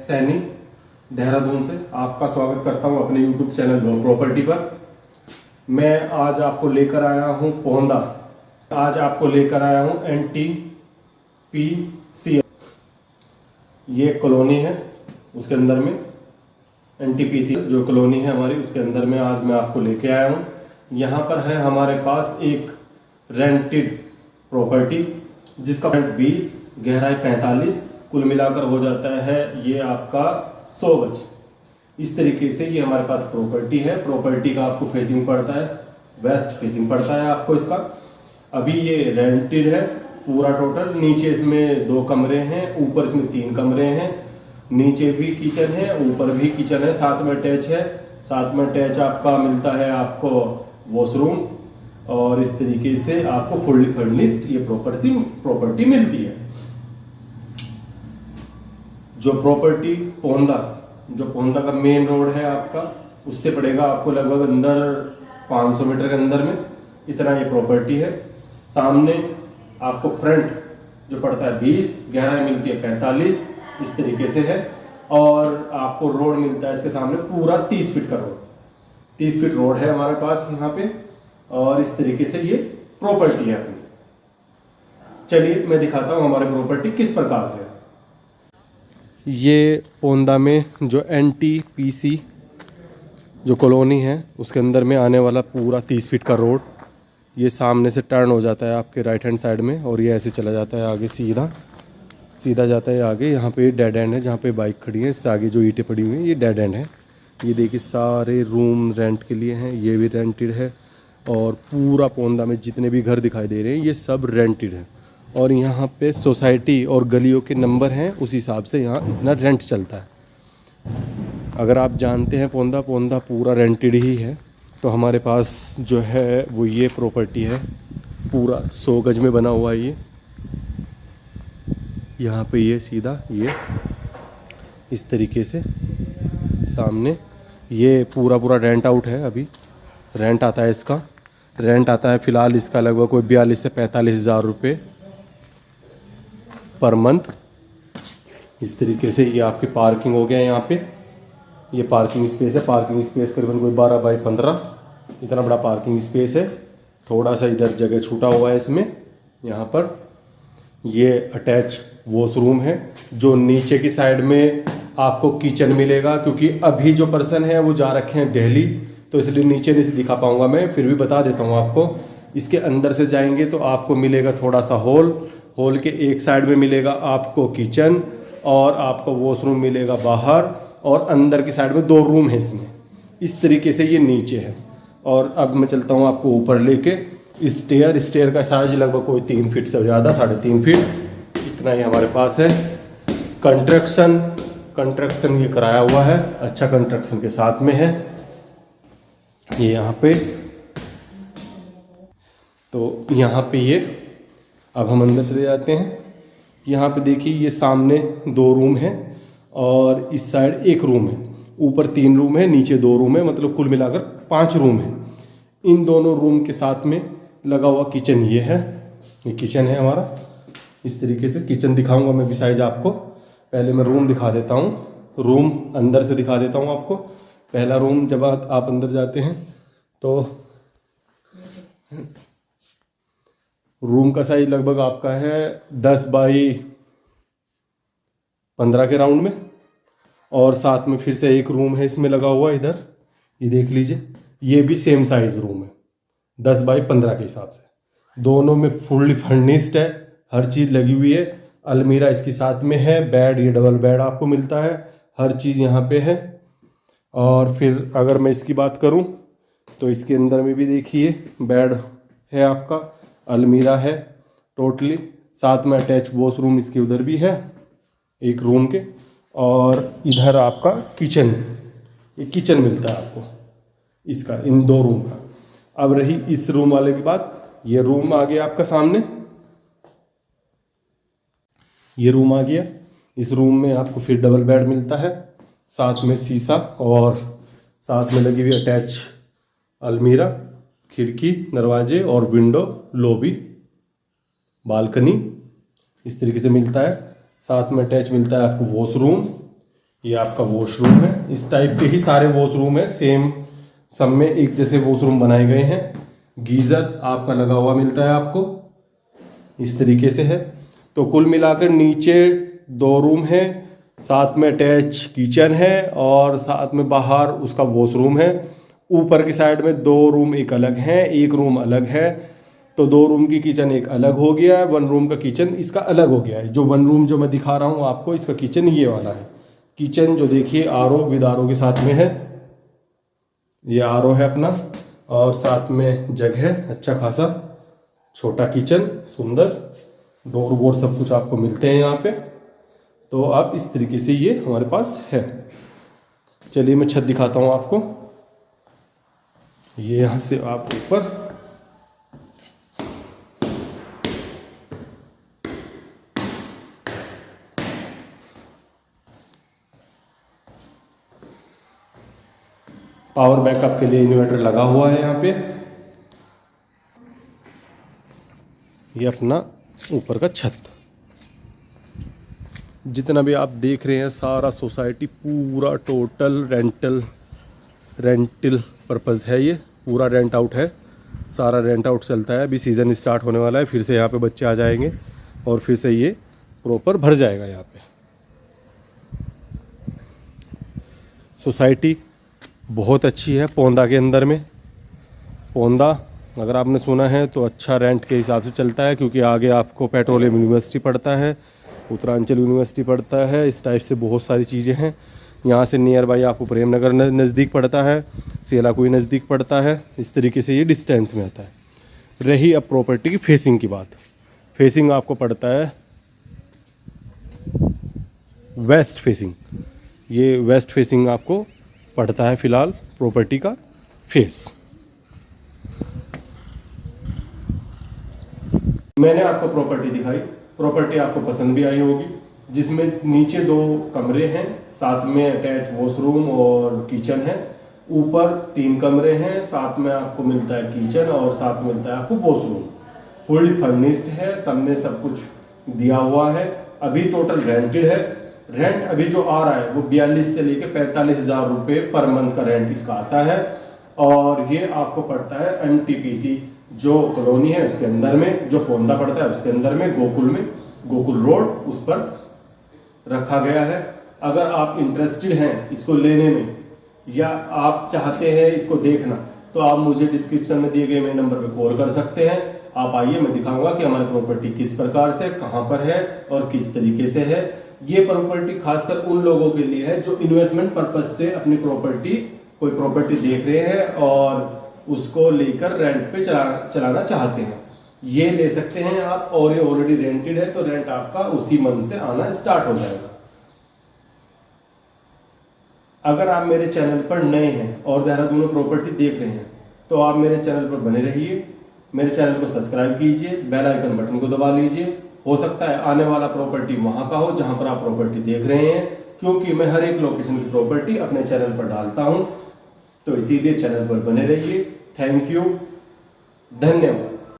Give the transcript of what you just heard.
सैनी देहरादून से आपका स्वागत करता हूं अपने YouTube चैनल लो प्रॉपर्टी पर। मैं आज आपको लेकर आया हूं पोंदा। आज आपको लेकर आया हूं NTPC। ये कॉलोनी है, उसके अंदर में NTPC जो कॉलोनी है हमारी, उसके अंदर में आज मैं आपको लेके आया हूं। यहाँ पर है हमारे पास एक रेंटेड प्रॉपर्टी जिसका फ्रंट 20, गहराई 45, कुल मिलाकर हो जाता है ये आपका 100 गज। इस तरीके से ये हमारे पास प्रॉपर्टी है। प्रॉपर्टी का आपको फेसिंग पड़ता है, वेस्ट फेसिंग पड़ता है आपको इसका। अभी ये रेंटेड है पूरा टोटल। नीचे इसमें 2 कमरे हैं, ऊपर इसमें 3 कमरे हैं। नीचे भी किचन है, ऊपर भी किचन है, साथ में अटैच है। साथ में अटैच आपका मिलता है आपको वॉशरूम, और इस तरीके से आपको फुल्ली फर्निश्ड ये प्रॉपर्टी मिलती है। जो पोंदा का मेन रोड है आपका, उससे पड़ेगा आपको लगभग अंदर 500 मीटर के अंदर में इतना ये प्रॉपर्टी है। सामने आपको फ्रंट जो पड़ता है 20, गहराई मिलती है 45, इस तरीके से है। और आपको रोड मिलता है इसके सामने पूरा 30 फीट का रोड, 30 फीट रोड है हमारे पास यहाँ पे। और इस तरीके से ये प्रॉपर्टी है अपनी। चलिए मैं दिखाता हूँ हमारी प्रॉपर्टी किस प्रकार से है। ये पोंदा में जो NTPC जो कॉलोनी है उसके अंदर में आने वाला पूरा 30 फीट का रोड, ये सामने से टर्न हो जाता है आपके राइट हैंड साइड में, और ये ऐसे चला जाता है आगे, सीधा जाता है आगे। यहाँ पे डेड एंड है, जहाँ पे बाइक खड़ी है इससे आगे जो ईंटें पड़ी हुई हैं ये डेड एंड है। ये देखिए सारे रूम रेंट के लिए हैं, ये भी रेंटेड है। और पूरा पोंदा में जितने भी घर दिखाई दे रहे हैं ये सब रेंटेड है। और यहाँ पे सोसाइटी और गलियों के नंबर हैं, उस हिसाब से यहाँ इतना रेंट चलता है। अगर आप जानते हैं पोंदा पूरा रेंटेड ही है, तो हमारे पास जो है वो ये प्रॉपर्टी है, पूरा 100 गज में बना हुआ है ये। यहाँ पे ये सीधा ये इस तरीके से सामने ये पूरा रेंट आउट है। अभी रेंट आता है इसका, रेंट आता है फ़िलहाल इसका लगभग कोई 42 से 45 हज़ार रुपये पर मंथ। इस तरीके से ये आपकी पार्किंग हो गया है। यहाँ पे ये पार्किंग स्पेस है। पार्किंग स्पेस करीबन कोई 12 बाई 15 इतना बड़ा पार्किंग स्पेस है। थोड़ा सा इधर जगह छूटा हुआ है इसमें। यहाँ पर ये अटैच वॉशरूम है। जो नीचे की साइड में आपको किचन मिलेगा, क्योंकि अभी जो पर्सन है वो जा रखे हैं दिल्ली, तो इसलिए नीचे नहीं से दिखा पाऊँगा मैं, फिर भी बता देता हूँ आपको। इसके अंदर से जाएंगे तो आपको मिलेगा थोड़ा सा हॉल के एक साइड में मिलेगा आपको किचन, और आपको वॉशरूम मिलेगा बाहर, और अंदर की साइड में 2 रूम है इसमें। इस तरीके से ये नीचे है। और अब मैं चलता हूँ आपको ऊपर लेके। स्टेयर का साइज लगभग कोई 3 फीट से ज़्यादा, 3.5 फीट इतना ही हमारे पास है। कंस्ट्रक्शन ये कराया हुआ है, अच्छा कंस्ट्रक्शन के साथ में है ये। यहाँ पे तो यहाँ पे ये अब हम अंदर चले जाते हैं। यहाँ पे देखिए ये सामने 2 रूम है, और इस साइड 1 रूम है। ऊपर 3 रूम है, नीचे 2 रूम है, मतलब कुल मिलाकर 5 रूम है। इन दोनों रूम के साथ में लगा हुआ किचन ये है। ये किचन है हमारा। इस तरीके से किचन दिखाऊंगा मैं भी साइज आपको। पहले मैं रूम दिखा देता हूँ, रूम अंदर से दिखा देता हूँ आपको। पहला रूम, जब आप अंदर जाते हैं तो रूम का साइज लगभग आपका है 10 बाई 15 के राउंड में। और साथ में फिर से 1 रूम है इसमें लगा हुआ इधर, ये देख लीजिए। ये भी सेम साइज रूम है 10 बाई 15 के हिसाब से। दोनों में फुल्ली फर्निश्ड है, हर चीज़ लगी हुई है। अलमीरा इसके साथ में है, बेड ये डबल बेड आपको मिलता है, हर चीज़ यहाँ पे है। और फिर अगर मैं इसकी बात करूँ तो इसके अंदर में भी देखिए बेड है आपका, अलमीरा है टोटली। साथ में अटैच वॉशरूम इसके उधर भी है 1 रूम के। और इधर आपका किचन, ये किचन मिलता है आपको इसका, इन 2 रूम का। अब रही इस रूम वाले की बात। ये रूम आ गया आपका सामने, ये रूम आ गया। इस रूम में आपको फिर डबल बेड मिलता है, साथ में शीशा, और साथ में लगी हुई अटैच अलमीरा, खिड़की, दरवाजे और विंडो, लॉबी, बालकनी इस तरीके से मिलता है। साथ में अटैच मिलता है आपको वॉशरूम। ये आपका वॉशरूम है। इस टाइप के ही सारे वॉशरूम है, सेम सब में एक जैसे वॉशरूम बनाए गए हैं। गीज़र आपका लगा हुआ मिलता है आपको, इस तरीके से है। तो कुल मिलाकर नीचे 2 रूम है, साथ में अटैच किचन है और साथ में बाहर उसका वॉशरूम है। ऊपर की साइड में 2 रूम एक अलग हैं, एक रूम अलग है। तो 2 रूम की किचन एक अलग हो गया है, 1 रूम का किचन इसका अलग हो गया है। जो 1 रूम जो मैं दिखा रहा हूँ आपको, इसका किचन ये वाला है। किचन जो देखिए आरओ विद आरओ के साथ में है, ये आरओ है अपना, और साथ में जग है अच्छा खासा, छोटा किचन सुंदर, डोर वोर सब कुछ आपको मिलते हैं यहाँ पे। तो आप इस तरीके से ये हमारे पास है। चलिए मैं छत दिखाता हूँ आपको। ये यहाँ से आप ऊपर पावर बैकअप के लिए इन्वर्टर लगा हुआ है यहाँ पे। ये अपना ऊपर का छत, जितना भी आप देख रहे हैं सारा सोसाइटी पूरा टोटल रेंटल पर्पज़ है। ये पूरा रेंट आउट है, सारा रेंट आउट चलता है। अभी सीज़न स्टार्ट होने वाला है, फिर से यहाँ पे बच्चे आ जाएंगे और फिर से ये प्रॉपर भर जाएगा यहाँ पे। सोसाइटी बहुत अच्छी है पौंदा के अंदर में। पौंदा अगर आपने सुना है तो अच्छा रेंट के हिसाब से चलता है, क्योंकि आगे आपको पेट्रोलियम यूनिवर्सिटी पड़ता है, उत्तरांचल यूनिवर्सिटी पड़ता है, इस टाइप से बहुत सारी चीज़ें हैं। यहाँ से नियर बाई आपको प्रेमनगर नज़दीक पड़ता है, सेलाकुई नज़दीक पड़ता है, इस तरीके से ये डिस्टेंस में आता है। रही अब प्रॉपर्टी की फेसिंग की बात, फेसिंग आपको पड़ता है वेस्ट फेसिंग। ये वेस्ट फेसिंग आपको पड़ता है फ़िलहाल प्रॉपर्टी का फेस। मैंने आपको प्रॉपर्टी दिखाई, प्रॉपर्टी आपको पसंद भी आई होगी, जिसमें नीचे 2 कमरे हैं, साथ में अटैच वॉशरूम और किचन है। ऊपर 3 कमरे हैं, साथ में आपको मिलता है किचन और साथ में मिलता है आपको वॉशरूम। फुल फर्निश्ड है, सब में सब कुछ दिया हुआ है। अभी टोटल रेंटेड है। रेंट अभी जो आ रहा है वो 42 से लेके 45 हज़ार रुपये पर मंथ का रेंट इसका आता है। और ये आपको पड़ता है एनटीपीसी जो कॉलोनी है उसके अंदर में, जो पौंदा पड़ता है उसके अंदर में, गोकुल रोड उस पर रखा गया है। अगर आप इंटरेस्टेड हैं इसको लेने में या आप चाहते हैं इसको देखना, तो आप मुझे डिस्क्रिप्शन में दिए गए मेरे नंबर पे कॉल कर सकते हैं। आप आइए, मैं दिखाऊंगा कि हमारी प्रॉपर्टी किस प्रकार से, कहाँ पर है और किस तरीके से है। ये प्रॉपर्टी खासकर उन लोगों के लिए है जो इन्वेस्टमेंट पर्पज से अपनी कोई प्रॉपर्टी देख रहे हैं और उसको लेकर रेंट पे चलाना चाहते हैं। ये ले सकते हैं आप, और ये ऑलरेडी रेंटेड है तो रेंट आपका उसी मंथ से आना स्टार्ट हो जाएगा। अगर आप मेरे चैनल पर नए हैं और देहरादून में प्रॉपर्टी देख रहे हैं तो आप मेरे चैनल पर बने रहिए, मेरे चैनल को सब्सक्राइब कीजिए, बेल आइकन बटन को दबा लीजिए। हो सकता है आने वाला प्रॉपर्टी वहां का हो जहां पर आप प्रॉपर्टी देख रहे हैं, क्योंकि मैं हर एक लोकेशन की प्रॉपर्टी अपने चैनल पर डालता हूं, तो इसीलिए चैनल पर बने रहिए। थैंक यू, धन्यवाद।